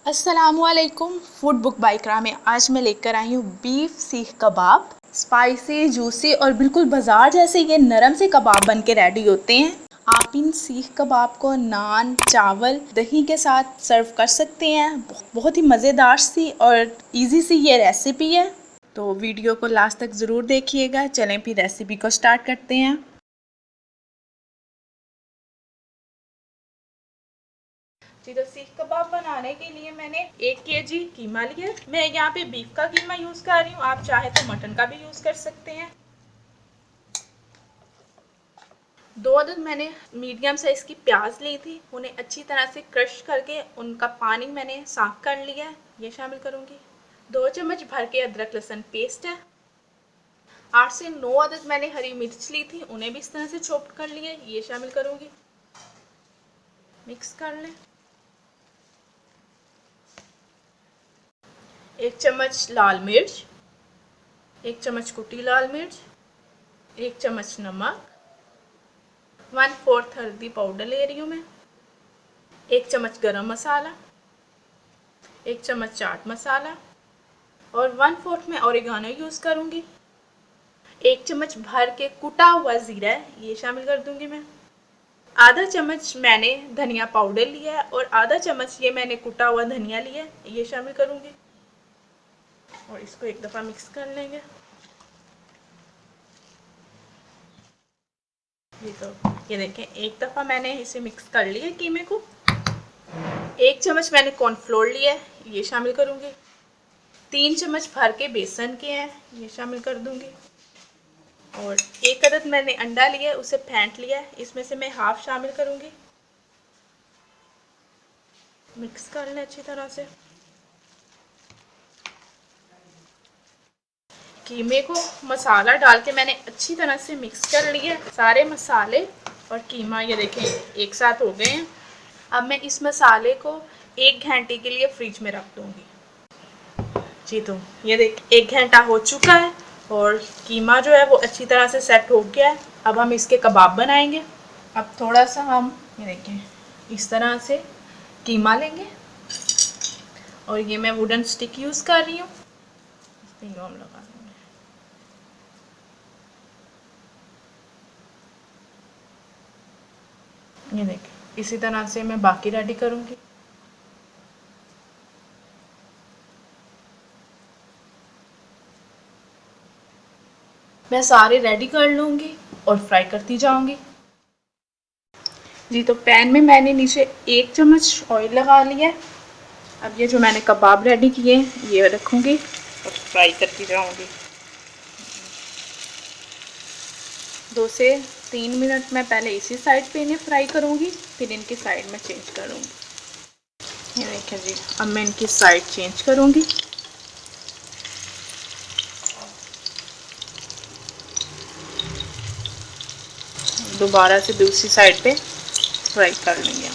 अस्सलामुअलैकुम। Food book by इकरा में आज मैं लेकर आई हूँ बीफ सीख कबाब। स्पाइसी, जूसी और बिल्कुल बाजार जैसे ये नरम से कबाब बन के रेडी होते हैं। आप इन सीख कबाब को नान, चावल, दही के साथ सर्व कर सकते हैं। बहुत ही मज़ेदार सी और इजी सी ये रेसिपी है, तो वीडियो को लास्ट तक ज़रूर देखिएगा। चलें फिर रेसिपी को स्टार्ट करते हैं। जी, तो सीख कबाब बनाने के लिए मैंने 1 केजी कीमा लिया। मैं यहाँ पे बीफ का कीमा यूज़ कर रही हूँ, आप चाहे तो मटन का भी यूज़ कर सकते हैं। 2 अदद मैंने मीडियम साइज़ की प्याज ली थी, उन्हें अच्छी तरह से क्रश करके उनका पानी मैंने साफ कर लिया है, ये शामिल करूँगी। 2 चम्मच भर के अदरक लहसुन पेस्ट है। 8 से 9 अदद मैंने हरी मिर्च ली थी, उन्हें भी इस तरह से चॉप कर लिया, ये शामिल करूँगी। मिक्स कर लें। 1 चम्मच लाल मिर्च, 1 चम्मच कुटी लाल मिर्च, 1 चम्मच नमक, 1/4 हल्दी पाउडर ले रही हूँ मैं, 1 चम्मच गरम मसाला, 1 चम्मच चाट मसाला और 1/4 मैं ओरिगानो यूज़ करूँगी। 1 चम्मच भर के कुटा हुआ ज़ीरा है, ये शामिल कर दूँगी मैं। आधा चम्मच मैंने धनिया पाउडर लिया है और आधा चम्मच ये मैंने कुटा हुआ धनिया लिया है, ये शामिल करूँगी और इसको एक दफ़ा मिक्स कर लेंगे। ये देखें, एक दफ़ा मैंने इसे मिक्स कर लिया कीमे को। 1 चम्मच मैंने कॉर्नफ्लोर लिया है, ये शामिल करूँगी। 3 चम्मच भर के बेसन के हैं, ये शामिल कर दूँगी और 1 अदद मैंने अंडा लिया है, उसे फेंट लिया है, इसमें से मैं हाफ शामिल करूँगी। मिक्स कर लें अच्छी तरह से। कीमे को मसाला डाल के मैंने अच्छी तरह से मिक्स कर लिया। सारे मसाले और कीमा ये देखें एक साथ हो गए हैं। अब मैं इस मसाले को 1 घंटे के लिए फ्रिज में रख दूँगी। जी, तो ये देख 1 घंटा हो चुका है और कीमा जो है वो अच्छी तरह से सेट हो गया है। अब हम इसके कबाब बनाएंगे। अब थोड़ा सा हम ये देखें इस तरह से कीमा लेंगे और ये मैं वुडन स्टिक यूज़ कर रही हूँ, इस पर हम लगा देंगे। ये देखें इसी तरह से मैं बाकी रेडी करूँगी। मैं सारे रेडी कर लूँगी और फ्राई करती जाऊँगी। जी, तो पैन में मैंने नीचे 1 चम्मच ऑयल लगा लिया है। अब ये जो मैंने कबाब रेडी किए हैं ये रखूँगी और फ्राई करती जाऊँगी। 2 से 3 मिनट मैं पहले इसी साइड पे इन्हें फ्राई करूँगी, फिर इनकी साइड में चेंज करूँगी। ये देखें जी, अब मैं इनकी साइड चेंज करूँगी। दोबारा से दूसरी साइड पे फ्राई कर लेंगे हम।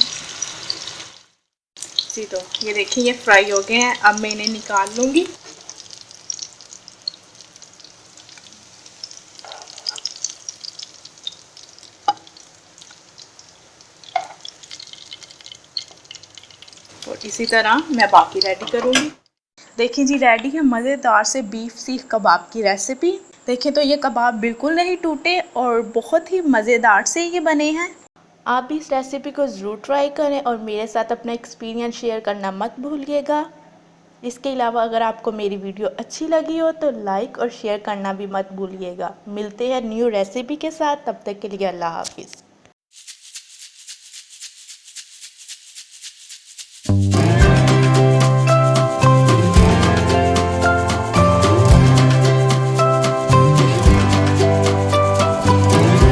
जी, तो ये देखिए ये फ्राई हो गए हैं। अब मैं इन्हें निकाल लूँगी। और इसी तरह मैं बाकी रेडी करूँगी। देखिए जी, रेडी है मज़ेदार से बीफ सीख कबाब की रेसिपी। देखें तो ये कबाब बिल्कुल नहीं टूटे और बहुत ही मज़ेदार से ये बने हैं। आप भी इस रेसिपी को ज़रूर ट्राई करें और मेरे साथ अपना एक्सपीरियंस शेयर करना मत भूलिएगा। इसके अलावा अगर आपको मेरी वीडियो अच्छी लगी हो तो लाइक और शेयर करना भी मत भूलिएगा। मिलते हैं न्यू रेसिपी के साथ, तब तक के लिए अल्लाह हाफिज़।